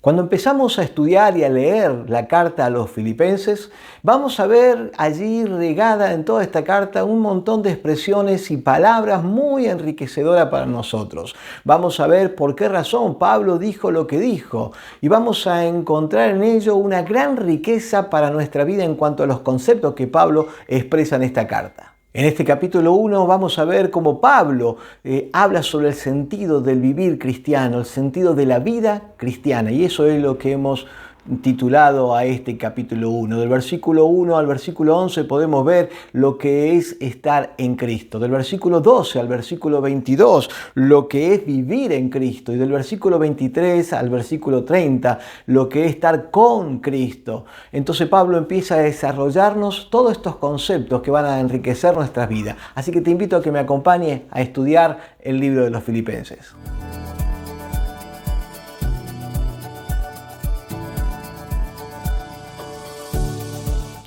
Cuando empezamos a estudiar y a leer la carta a los filipenses, vamos a ver allí regada en toda esta carta un montón de expresiones y palabras muy enriquecedoras para nosotros. Vamos a ver por qué razón Pablo dijo lo que dijo y vamos a encontrar en ello una gran riqueza para nuestra vida en cuanto a los conceptos que Pablo expresa en esta carta. En este capítulo 1 vamos a ver cómo Pablo habla sobre el sentido del vivir cristiano, el sentido de la vida cristiana. Y eso es lo que hemos titulado a este capítulo 1. Del versículo 1 al versículo 11 podemos ver lo que es estar en Cristo. Del versículo 12 al versículo 22, lo que es vivir en Cristo. Y del versículo 23 al versículo 30, lo que es estar con Cristo. Entonces Pablo empieza a desarrollarnos todos estos conceptos que van a enriquecer nuestras vidas. Así que te invito a que me acompañes a estudiar el libro de los Filipenses.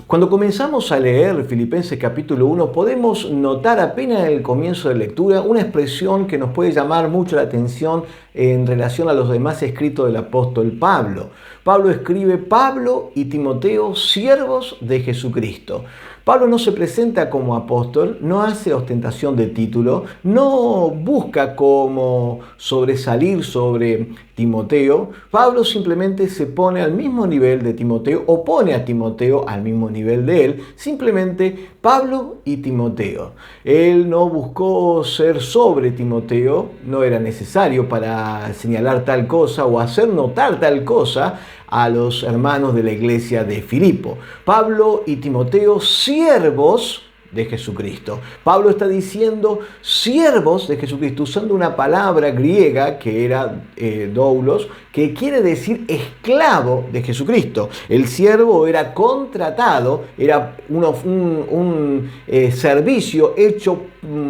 Cuando comenzamos a leer Filipenses capítulo 1, podemos notar apenas en el comienzo de lectura una expresión que nos puede llamar mucho la atención en relación a los demás escritos del apóstol Pablo. Pablo escribe: Pablo y Timoteo, siervos de Jesucristo. Pablo no se presenta como apóstol, no hace ostentación de título, no busca como sobresalir sobre Timoteo. Pablo simplemente se pone al mismo nivel de Timoteo o pone a Timoteo al mismo nivel de él. Simplemente Pablo y Timoteo. Él no buscó ser sobre Timoteo, no era necesario para señalar tal cosa o hacer notar tal cosa a los hermanos de la iglesia de Filipo. Pablo y Timoteo, siervos de Jesucristo. Pablo está diciendo siervos de Jesucristo, usando una palabra griega que era doulos, que quiere decir esclavo de Jesucristo. El siervo era contratado, era un servicio hecho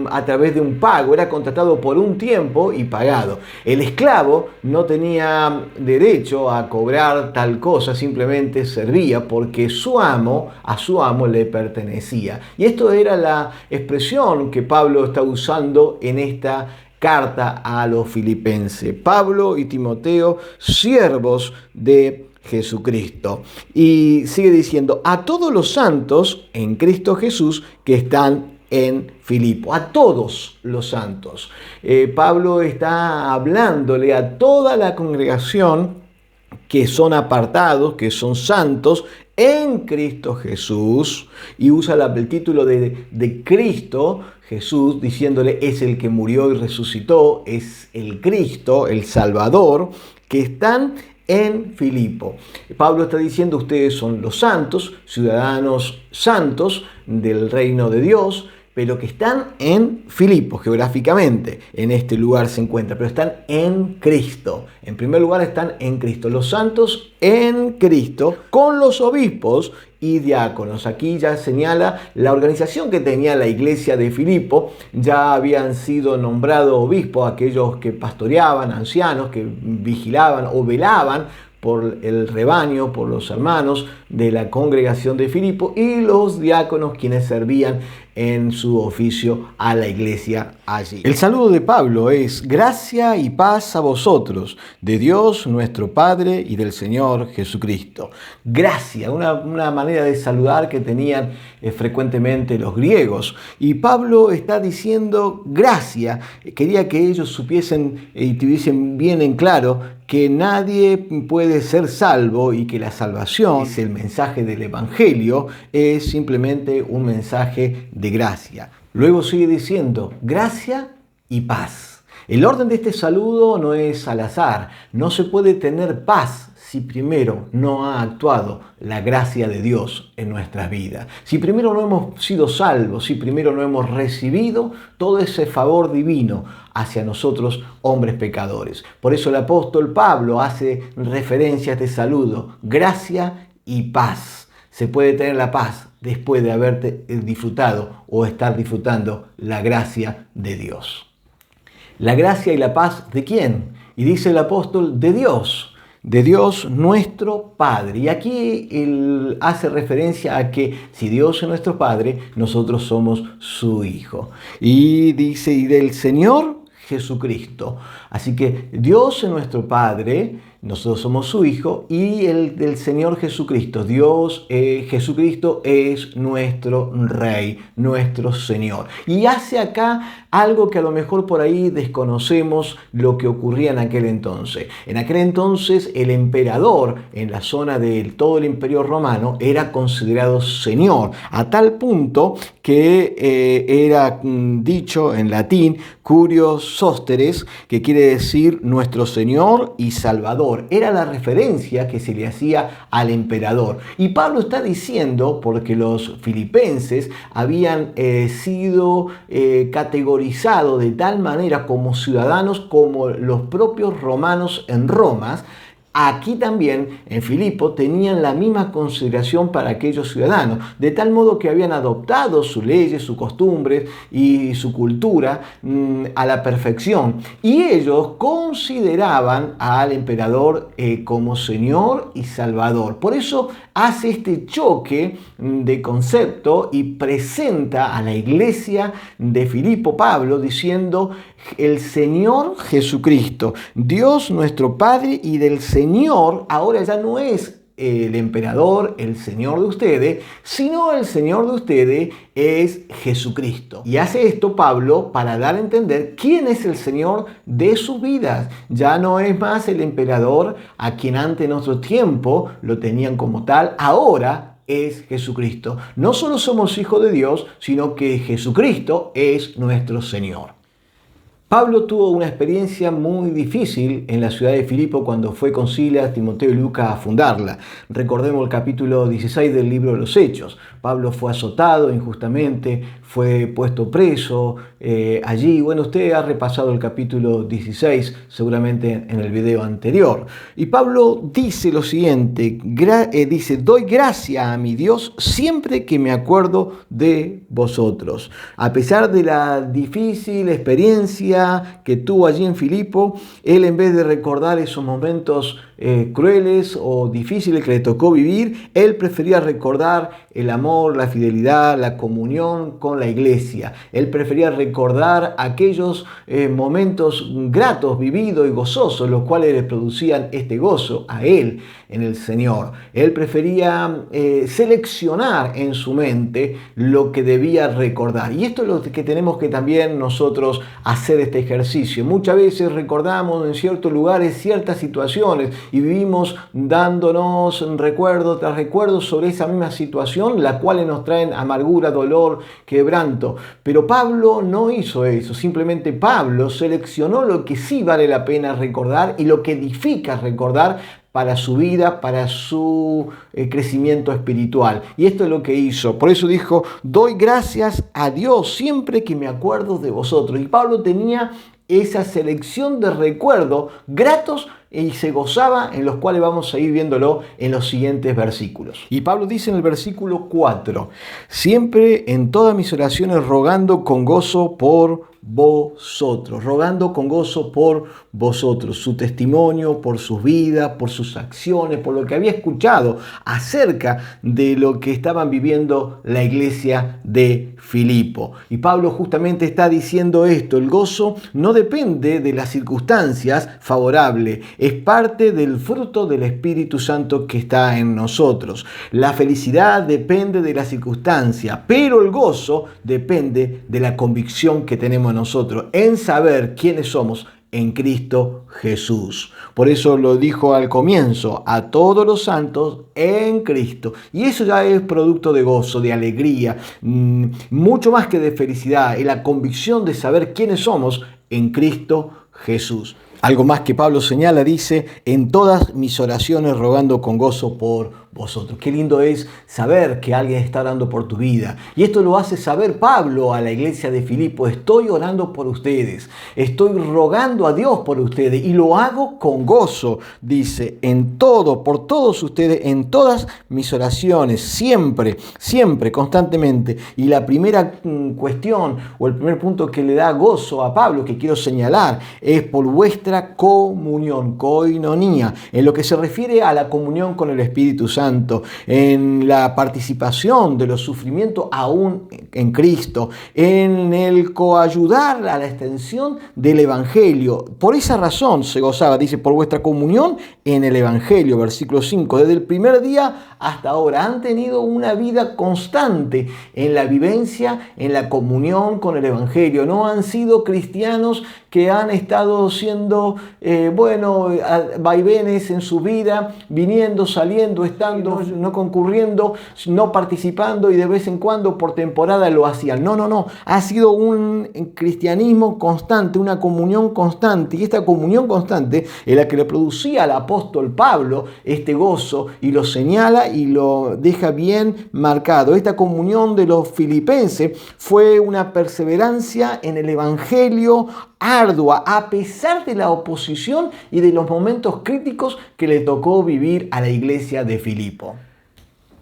a través de un pago, era contratado por un tiempo y pagado. El esclavo no tenía derecho a cobrar tal cosa, simplemente servía porque a su amo le pertenecía. Y esto era la expresión que Pablo está usando en esta carta a los filipenses. Pablo y Timoteo, siervos de Jesucristo. Y sigue diciendo: a todos los santos en Cristo Jesús que están en Filipo, a todos los santos. Pablo está hablándole a toda la congregación que son apartados, que son santos en Cristo Jesús, y usa el título de Cristo Jesús, diciéndole: es el que murió y resucitó, es el Cristo, el Salvador, que están en Filipo. Pablo está diciendo: ustedes son los santos, ciudadanos santos del reino de Dios, pero que están en Filipo, geográficamente, en este lugar se encuentra, pero están en Cristo. En primer lugar están en Cristo, los santos en Cristo, con los obispos y diáconos. Aquí ya señala la organización que tenía la iglesia de Filipo. Ya habían sido nombrados obispos aquellos que pastoreaban, ancianos que vigilaban o velaban por el rebaño, por los hermanos de la congregación de Filipo, y los diáconos quienes servían en su oficio a la iglesia allí. El saludo de Pablo es: gracia y paz a vosotros, de Dios nuestro Padre y del Señor Jesucristo. Gracia, una manera de saludar que tenían frecuentemente los griegos. Y Pablo está diciendo gracia. Quería que ellos supiesen y tuviesen bien en claro que nadie puede ser salvo y que la salvación, es el mensaje del Evangelio, es simplemente un mensaje de gracia. Luego sigue diciendo gracia y paz. El orden de este saludo no es al azar. No se puede tener paz si primero no ha actuado la gracia de Dios en nuestras vidas. Si primero no hemos sido salvos, si primero no hemos recibido todo ese favor divino hacia nosotros, hombres pecadores. Por eso el apóstol Pablo hace referencia a este saludo: gracia y paz. Se puede tener la paz después de haberte disfrutado o estar disfrutando la gracia de Dios. ¿La gracia y la paz de quién? Y dice el apóstol: de Dios nuestro Padre. Y aquí él hace referencia a que si Dios es nuestro Padre, nosotros somos su Hijo. Y dice: y del Señor Jesucristo. Así que Dios es nuestro Padre, nosotros somos su Hijo, y el del Señor Jesucristo. Jesucristo es nuestro Rey, nuestro Señor. Y hace acá algo que a lo mejor por ahí desconocemos lo que ocurría en aquel entonces. En aquel entonces el emperador en la zona de todo el Imperio Romano era considerado Señor, a tal punto que era dicho en latín Curios Sósteres, que quiere decir nuestro Señor y Salvador. Era la referencia que se le hacía al emperador. Y Pablo está diciendo, porque los filipenses habían sido categorizados de tal manera como ciudadanos como los propios romanos en Roma. Aquí también, en Filipo, tenían la misma consideración para aquellos ciudadanos, de tal modo que habían adoptado sus leyes, sus costumbres y su cultura a la perfección. Y ellos consideraban al emperador como Señor y Salvador. Por eso hace este choque de concepto y presenta a la iglesia de Filipo Pablo diciendo: el Señor Jesucristo, Dios nuestro Padre, y del Señor ahora ya no es el emperador, el Señor de ustedes, sino el Señor de ustedes es Jesucristo. Y hace esto Pablo para dar a entender quién es el Señor de sus vidas. Ya no es más el emperador a quien antes en otro tiempo lo tenían como tal, ahora es Jesucristo. No solo somos hijos de Dios, sino que Jesucristo es nuestro Señor. Pablo tuvo una experiencia muy difícil en la ciudad de Filipo cuando fue con Silas, Timoteo y Lucas a fundarla. Recordemos el capítulo 16 del libro de los Hechos. Pablo fue azotado injustamente, fue puesto preso allí. Bueno, usted ha repasado el capítulo 16 seguramente en el video anterior. Y Pablo dice lo siguiente, dice: doy gracia a mi Dios siempre que me acuerdo de vosotros. A pesar de la difícil experiencia que tuvo allí en Filipo, él, en vez de recordar esos momentos crueles o difíciles que le tocó vivir, él prefería recordar el amor, la fidelidad, la comunión con la iglesia. Él prefería recordar aquellos momentos gratos, vividos y gozosos, los cuales le producían este gozo a él en el Señor. Él prefería seleccionar en su mente lo que debía recordar. Y esto es lo que tenemos que también nosotros hacer este ejercicio. Muchas veces recordamos en ciertos lugares ciertas situaciones y vivimos dándonos recuerdo tras recuerdo sobre esa misma situación, las cuales nos traen amargura, dolor, quebranto. Pero Pablo no hizo eso. Simplemente Pablo seleccionó lo que sí vale la pena recordar y lo que edifica recordar para su vida, para su crecimiento espiritual. Y esto es lo que hizo. Por eso dijo: doy gracias a Dios siempre que me acuerdo de vosotros. Y Pablo tenía esa selección de recuerdos gratos y se gozaba, en los cuales vamos a ir viéndolo en los siguientes versículos. Y Pablo dice en el versículo 4: siempre en todas mis oraciones rogando con gozo por vosotros, rogando con gozo por vosotros, su testimonio, por sus vidas, por sus acciones, por lo que había escuchado acerca de lo que estaban viviendo la iglesia de Filipo. Y Pablo justamente está diciendo esto: el gozo no depende de las circunstancias favorables, es parte del fruto del Espíritu Santo que está en nosotros. La felicidad depende de la circunstancia, pero el gozo depende de la convicción que tenemos nosotros en saber quiénes somos en Cristo Jesús. Por eso lo dijo al comienzo: a todos los santos en Cristo. Y eso ya es producto de gozo, de alegría, mucho más que de felicidad, es la convicción de saber quiénes somos en Cristo Jesús. Algo más que Pablo señala, dice: en todas mis oraciones rogando con gozo por vosotros. Qué lindo es saber que alguien está orando por tu vida. Y esto lo hace saber Pablo a la iglesia de Filipo: estoy orando por ustedes, estoy rogando a Dios por ustedes y lo hago con gozo. Dice: en todo, por todos ustedes, en todas mis oraciones, siempre, siempre, constantemente. Y la primera cuestión o el primer punto que le da gozo a Pablo, que quiero señalar, es por vuestra comunión, koinonía, en lo que se refiere a la comunión con el Espíritu Santo. Santo, en la participación de los sufrimientos aún en Cristo, en el coayudar a la extensión del Evangelio. Por esa razón se gozaba, dice, por vuestra comunión en el Evangelio, versículo 5. Desde el primer día hasta ahora han tenido una vida constante en la vivencia, en la comunión con el Evangelio. No han sido cristianos que han estado siendo, vaivenes en su vida, viniendo, saliendo, estando, no concurriendo, no participando y de vez en cuando por temporada lo hacían. No. Ha sido un cristianismo constante, una comunión constante. Y esta comunión constante es la que le producía al apóstol Pablo este gozo y lo señala y lo deja bien marcado. Esta comunión de los filipenses fue una perseverancia en el Evangelio ardua, a pesar de la oposición y de los momentos críticos que le tocó vivir a la iglesia de Filipo.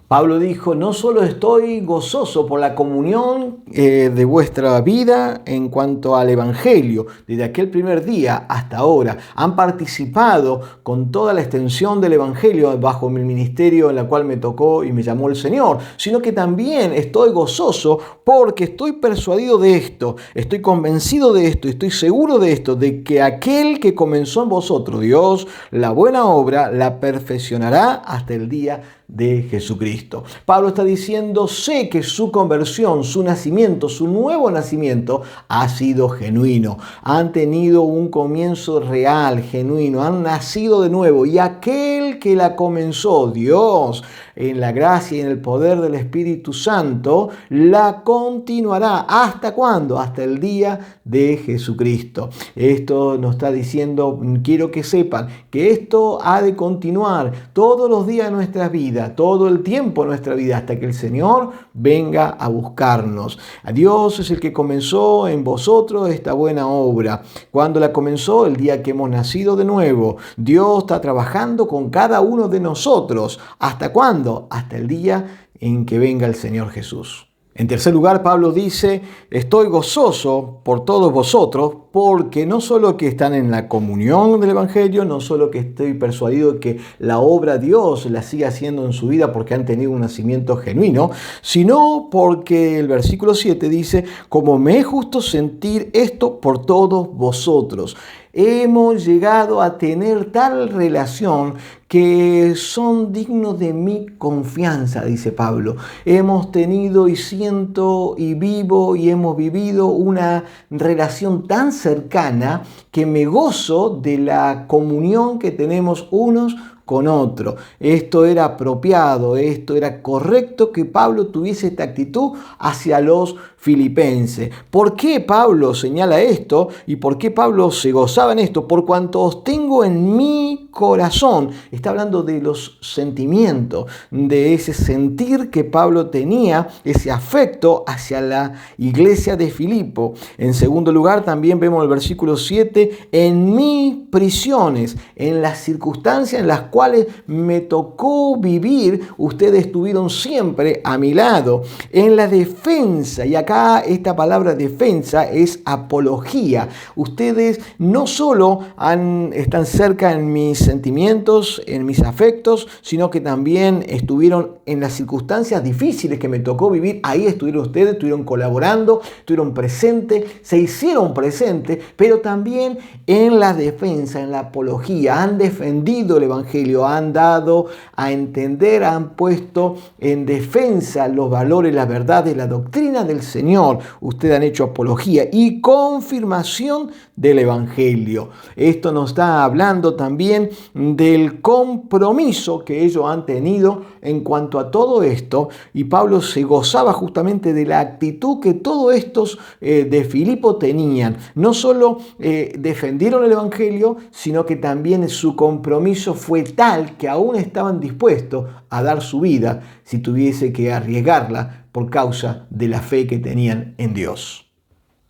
Pablo dijo, no solo estoy gozoso por la comunión de vuestra vida en cuanto al Evangelio, desde aquel primer día hasta ahora, han participado con toda la extensión del Evangelio bajo mi ministerio en la cual me tocó y me llamó el Señor, sino que también estoy gozoso porque estoy persuadido de esto, estoy convencido de esto, estoy seguro de esto, de que aquel que comenzó en vosotros, Dios, la buena obra, la perfeccionará hasta el día de Jesucristo. Pablo está diciendo, sé que su conversión, su nacimiento, su nuevo nacimiento ha sido genuino. Han tenido un comienzo real, genuino, han nacido de nuevo. Y aquel que la comenzó, Dios, en la gracia y en el poder del Espíritu Santo, la continuará. ¿Hasta cuándo? Hasta el día de Jesucristo. Esto nos está diciendo, quiero que sepan que esto ha de continuar todos los días de nuestras vidas, todo el tiempo de nuestra vida, hasta que el Señor venga a buscarnos. A Dios es el que comenzó en vosotros esta buena obra. ¿Cuándo la comenzó? El día que hemos nacido de nuevo. Dios está trabajando con cada uno de nosotros. ¿Hasta cuándo? Hasta el día en que venga el Señor Jesús. En tercer lugar, Pablo dice, estoy gozoso por todos vosotros, porque no solo que están en la comunión del Evangelio, no solo que estoy persuadido de que la obra Dios la sigue haciendo en su vida porque han tenido un nacimiento genuino, sino porque el versículo 7 dice, como me es justo sentir esto por todos vosotros. Hemos llegado a tener tal relación que son dignos de mi confianza, dice Pablo. Hemos tenido y siento y vivo y hemos vivido una relación tan cercana que me gozo de la comunión que tenemos unos con otro. Esto era apropiado, esto era correcto que Pablo tuviese esta actitud hacia los filipenses. ¿Por qué Pablo señala esto y por qué Pablo se gozaba en esto? Por cuanto os tengo en mi corazón. Está hablando de los sentimientos, de ese sentir que Pablo tenía, ese afecto hacia la iglesia de Filipo. En segundo lugar, también vemos el versículo 7, en mis prisiones, en las circunstancias en las cuales me tocó vivir, ustedes estuvieron siempre a mi lado. En la defensa, y acá esta palabra defensa es apología. Ustedes no solo están cerca en mis sentimientos, en mis afectos, sino que también estuvieron en las circunstancias difíciles que me tocó vivir. Ahí estuvieron ustedes, estuvieron colaborando, estuvieron presentes, se hicieron presentes, pero también en la defensa, en la apología. Han defendido el Evangelio, han dado a entender, han puesto en defensa los valores, las verdades, la doctrina del Señor. Ustedes han hecho apología y confirmación del Evangelio. Esto nos está hablando también del compromiso que ellos han tenido en cuanto a todo esto, y Pablo se gozaba justamente de la actitud que todos estos de Filipo tenían. No solo defendieron el Evangelio, sino que también su compromiso fue tal que aún estaban dispuestos a dar su vida si tuviese que arriesgarla por causa de la fe que tenían en Dios.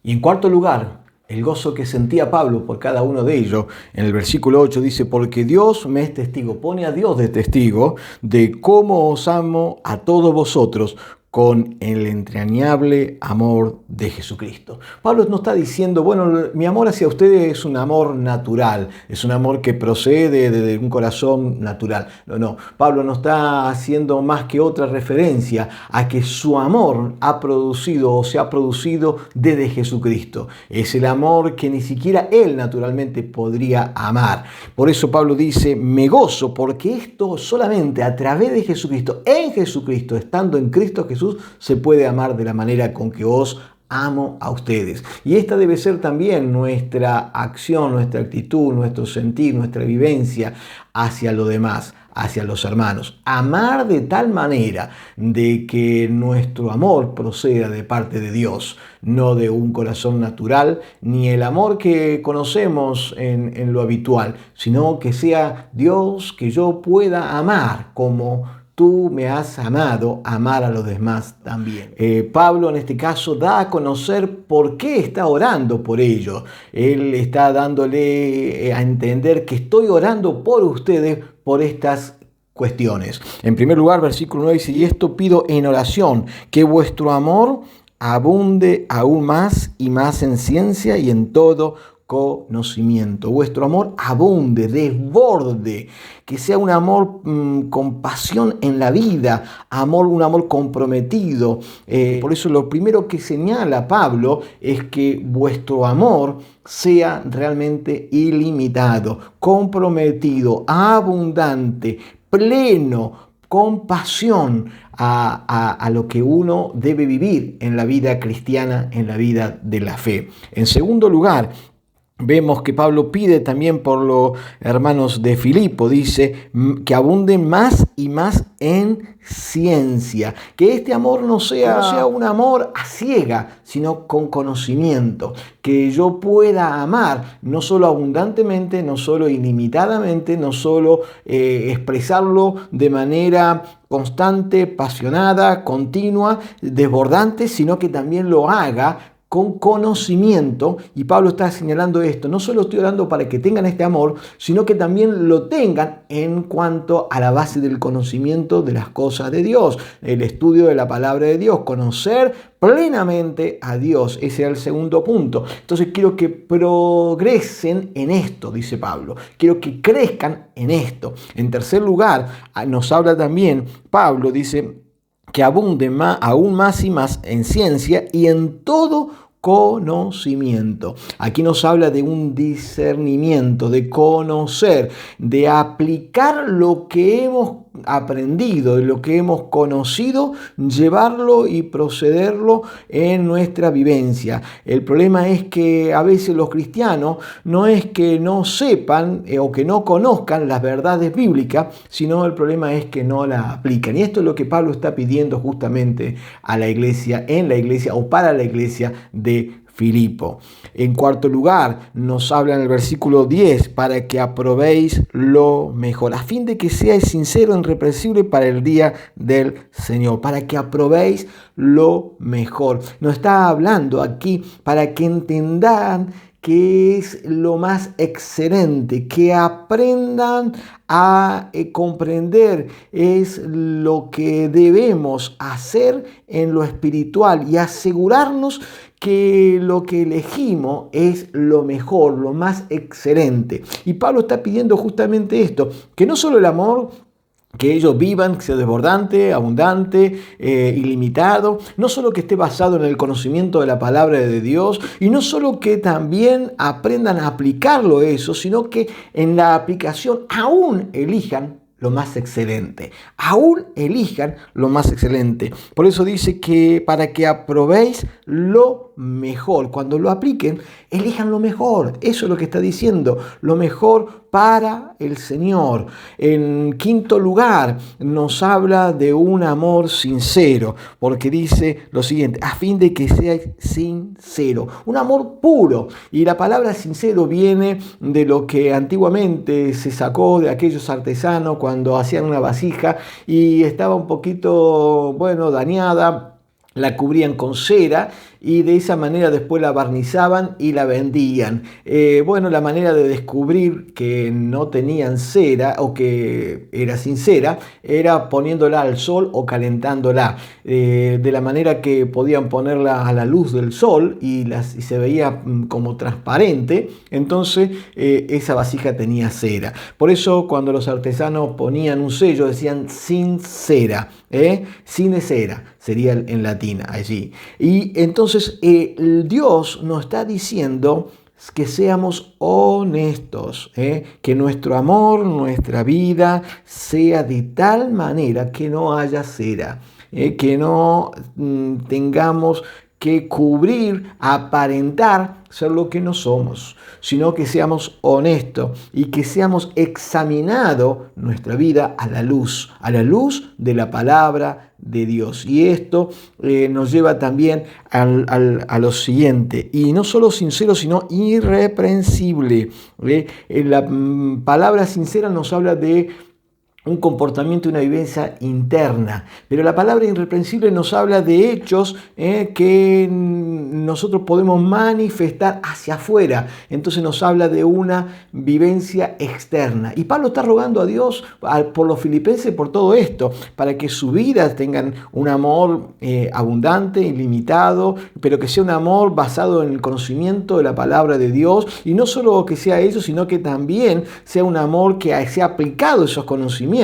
Y en cuarto lugar, el gozo que sentía Pablo por cada uno de ellos. En el versículo 8 dice, porque Dios me es testigo, pone a Dios de testigo de cómo os amo a todos vosotros, con el entrañable amor de Jesucristo. Pablo no está diciendo, bueno, mi amor hacia ustedes es un amor natural, es un amor que procede de un corazón natural. No. Pablo no está haciendo más que otra referencia a que su amor ha producido o se ha producido desde Jesucristo. Es el amor que ni siquiera él naturalmente podría amar. Por eso Pablo dice, me gozo porque esto solamente a través de Jesucristo, en Jesucristo, estando en Cristo Jesús, se puede amar de la manera con que os amo a ustedes. Y esta debe ser también nuestra acción, nuestra actitud, nuestro sentir, nuestra vivencia hacia lo demás, hacia los hermanos. Amar de tal manera de que nuestro amor proceda de parte de Dios, no de un corazón natural, ni el amor que conocemos en lo habitual, sino que sea Dios que yo pueda amar como tú me has amado, amar a los demás también. Pablo en este caso da a conocer por qué está orando por ellos. Él está dándole a entender que estoy orando por ustedes por estas cuestiones. En primer lugar, versículo 9 dice, y esto pido en oración, que vuestro amor abunde aún más y más en ciencia y en todo conocimiento. Vuestro amor abunde, desborde, que sea un amor con pasión en la vida, un amor comprometido. Por eso lo primero que señala Pablo es que vuestro amor sea realmente ilimitado, comprometido, abundante, pleno, con pasión a lo que uno debe vivir en la vida cristiana, en la vida de la fe. En segundo lugar, vemos que Pablo pide también por los hermanos de Filipo, dice que abunden más y más en ciencia, que este amor no sea un amor a ciega, sino con conocimiento, que yo pueda amar no solo abundantemente, no solo ilimitadamente, no solo expresarlo de manera constante, apasionada, continua, desbordante, sino que también lo haga con conocimiento. Y Pablo está señalando esto, no solo estoy orando para que tengan este amor, sino que también lo tengan en cuanto a la base del conocimiento de las cosas de Dios, el estudio de la palabra de Dios, conocer plenamente a Dios. Ese es el segundo punto. Entonces quiero que progresen en esto, dice Pablo. Quiero que crezcan en esto. En tercer lugar, nos habla también Pablo, dice que abunde aún más y más en ciencia y en todo conocimiento. Aquí nos habla de un discernimiento, de conocer, de aplicar lo que hemos aprendido, de lo que hemos conocido, llevarlo y procederlo en nuestra vivencia. El problema es que a veces los cristianos no es que no sepan o que no conozcan las verdades bíblicas, sino el problema es que no las aplican. Y esto es lo que Pablo está pidiendo justamente a la iglesia, en la iglesia o para la iglesia de Filipo. En cuarto lugar, nos habla en el versículo 10, para que aprobéis lo mejor, a fin de que seáis sinceros e irreprensibles para el día del Señor, para que aprobéis lo mejor. Nos está hablando aquí para que entendan que es lo más excelente, que aprendan a comprender es lo que debemos hacer en lo espiritual y asegurarnos que lo que elegimos es lo mejor, lo más excelente. Y Pablo está pidiendo justamente esto, que no solo el amor que ellos vivan, que sea desbordante, abundante, ilimitado, no solo que esté basado en el conocimiento de la palabra de Dios, y no solo que también aprendan a aplicarlo eso, sino que en la aplicación aún elijan lo más excelente, aún elijan lo más excelente. Por eso dice que para que aprobéis lo mejor, cuando lo apliquen, elijan lo mejor. Eso es lo que está diciendo, lo mejor para el Señor. En quinto lugar, nos habla de un amor sincero, porque dice lo siguiente, a fin de que seáis sincero, un amor puro. Y la palabra sincero viene de lo que antiguamente se sacó de aquellos artesanos cuando hacían una vasija y estaba un poquito, dañada, la cubrían con cera y de esa manera después la barnizaban y la vendían. Bueno, la manera de descubrir que no tenían cera o que era sin cera era poniéndola al sol o calentándola. De la manera que podían ponerla a la luz del sol y se veía como transparente, entonces esa vasija tenía cera. Por eso cuando los artesanos ponían un sello decían sin cera, sin cera sería en latín allí. Y entonces Dios nos está diciendo que seamos honestos, que nuestro amor, nuestra vida sea de tal manera que no haya cera, que no tengamos que cubrir, aparentar ser lo que no somos, sino que seamos honestos y que seamos examinado nuestra vida a la luz de la palabra de Dios. Y esto nos lleva también a lo siguiente, y no solo sincero, sino irreprensible. La palabra sincera nos habla de un comportamiento y una vivencia interna. Pero la palabra irreprensible nos habla de hechos que nosotros podemos manifestar hacia afuera. Entonces nos habla de una vivencia externa. Y Pablo está rogando a Dios por los filipenses por todo esto, para que su vida tengan un amor abundante, ilimitado, pero que sea un amor basado en el conocimiento de la palabra de Dios. Y no solo que sea eso, sino que también sea un amor que sea aplicado a esos conocimientos.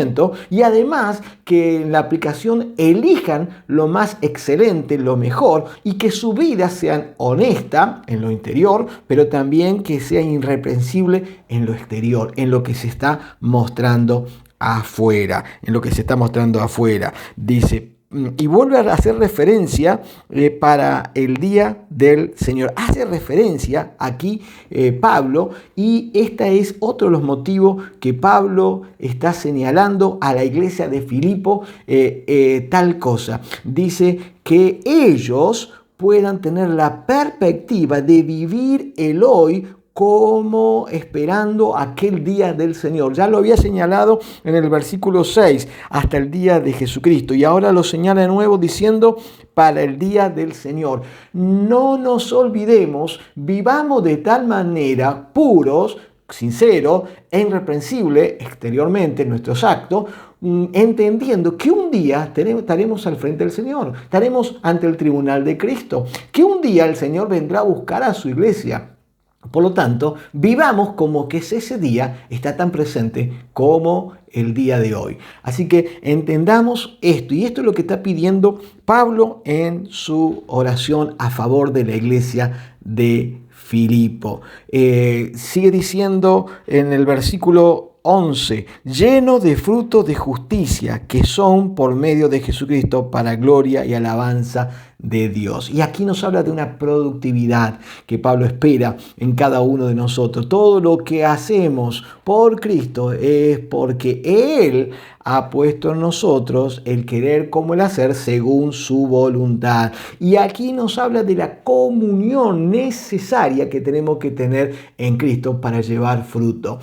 Y además que en la aplicación elijan lo más excelente, lo mejor, y que su vida sea honesta en lo interior, pero también que sea irreprensible en lo exterior, en lo que se está mostrando afuera, Dice, y vuelve a hacer referencia para el día del Señor. Hace referencia aquí Pablo, y este es otro de los motivos que Pablo está señalando a la iglesia de Filipo tal cosa. Dice que ellos puedan tener la perspectiva de vivir el hoy como esperando aquel día del Señor. Ya lo había señalado en el versículo 6, hasta el día de Jesucristo. Y ahora lo señala de nuevo diciendo, para el día del Señor. No nos olvidemos, vivamos de tal manera puros, sinceros e irreprensibles exteriormente en nuestros actos, entendiendo que un día estaremos al frente del Señor, estaremos ante el tribunal de Cristo, que un día el Señor vendrá a buscar a su iglesia. Por lo tanto, vivamos como que ese día está tan presente como el día de hoy. Así que entendamos esto, y esto es lo que está pidiendo Pablo en su oración a favor de la iglesia de Filipo. Sigue diciendo en el versículo 11, lleno de frutos de justicia que son por medio de Jesucristo para gloria y alabanza de Dios. Y aquí nos habla de una productividad que Pablo espera en cada uno de nosotros. Todo lo que hacemos por Cristo es porque Él ha puesto en nosotros el querer como el hacer según su voluntad. Y aquí nos habla de la comunión necesaria que tenemos que tener en Cristo para llevar fruto.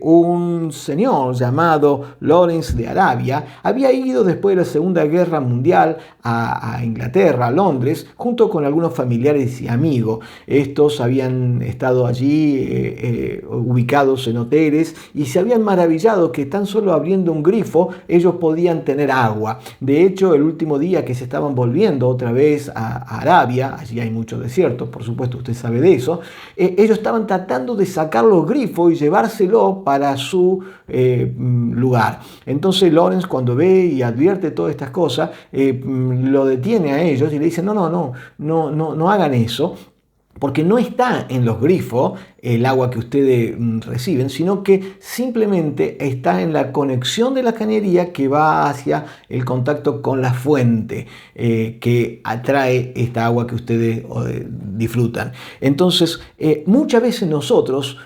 Un señor llamado Lawrence de Arabia había ido después de la Segunda Guerra Mundial a Inglaterra, a Londres, junto con algunos familiares y amigos. Estos habían estado allí ubicados en hoteles y se habían maravillado que tan solo abriendo un grifo ellos podían tener agua. De hecho, el último día que se estaban volviendo otra vez a Arabia, allí hay muchos desiertos, por supuesto usted sabe de eso, ellos estaban tratando de sacar los grifos y llevárselo para su lugar. Entonces Lawrence, cuando ve y advierte todas estas cosas, lo detiene a ellos y le dice, no hagan eso, porque no está en los grifos el agua que ustedes reciben, sino que simplemente está en la conexión de la cañería que va hacia el contacto con la fuente que atrae esta agua que ustedes disfrutan. Entonces, muchas veces nosotros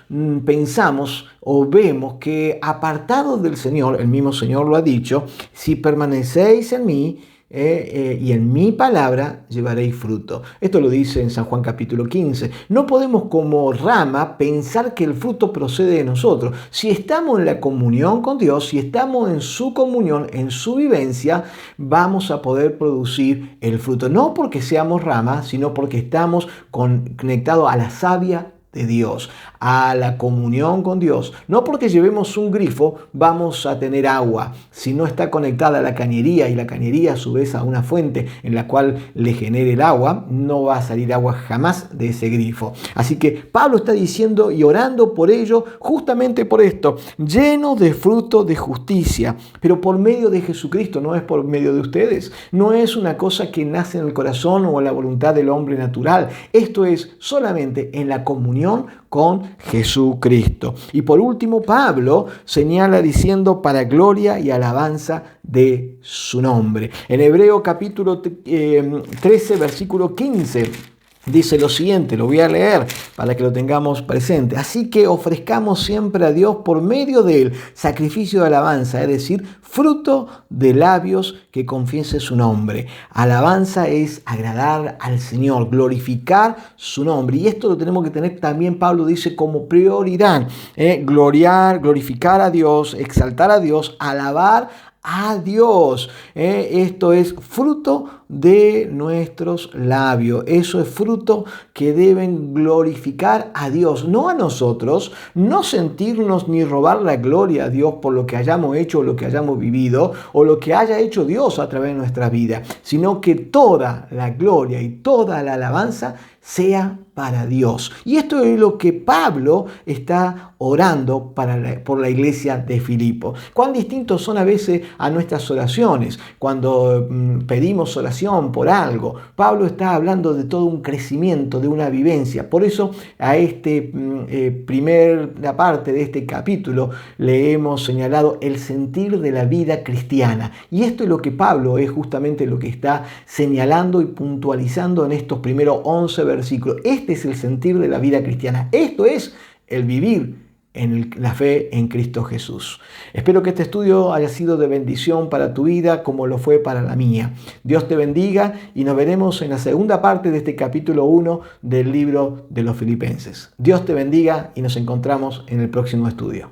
pensamos o vemos que apartados del Señor, el mismo Señor lo ha dicho, si permanecéis en mí y en mi palabra llevaréis fruto. Esto lo dice en San Juan capítulo 15. No podemos como rama pensar que el fruto procede de nosotros. Si estamos en la comunión con Dios, si estamos en su comunión, en su vivencia, vamos a poder producir el fruto. No porque seamos ramas, sino porque estamos conectados a la savia de Dios, a la comunión con Dios. No porque llevemos un grifo vamos a tener agua. Si no está conectada a la cañería y la cañería a su vez a una fuente en la cual le genere el agua, no va a salir agua jamás de ese grifo. Así que Pablo está diciendo y orando por ello, justamente por esto, lleno de fruto de justicia, pero por medio de Jesucristo, no es por medio de ustedes. No es una cosa que nace en el corazón o en la voluntad del hombre natural. Esto es solamente en la comunión con Jesucristo. Y por último, Pablo señala diciendo para gloria y alabanza de su nombre. En Hebreo capítulo 13, versículo 15. Dice lo siguiente, lo voy a leer para que lo tengamos presente. Así que ofrezcamos siempre a Dios por medio de él sacrificio de alabanza, es decir, fruto de labios que confiese su nombre. Alabanza es agradar al Señor, glorificar su nombre. Y esto lo tenemos que tener también, Pablo dice, como prioridad. Glorificar a Dios, exaltar a Dios, alabar a Dios. Esto es fruto de nuestros labios. Eso es fruto que deben glorificar a Dios, no a nosotros, no sentirnos ni robar la gloria a Dios por lo que hayamos hecho o lo que hayamos vivido o lo que haya hecho Dios a través de nuestra vida, sino que toda la gloria y toda la alabanza sea para Dios. Y esto es lo que Pablo está orando por la iglesia de Filipo. Cuán distintos son a veces a nuestras oraciones. Cuando pedimos oración por algo, Pablo está hablando de todo un crecimiento, de una vivencia. Por eso a primera parte de este capítulo le hemos señalado el sentir de la vida cristiana. Y esto es lo que Pablo es justamente lo que está señalando y puntualizando en estos primeros 11 versículos. Este es el sentir de la vida cristiana. Esto es el vivir en la fe en Cristo Jesús. Espero que este estudio haya sido de bendición para tu vida como lo fue para la mía. Dios te bendiga y nos veremos en la segunda parte de este capítulo 1 del libro de los Filipenses. Dios te bendiga y nos encontramos en el próximo estudio.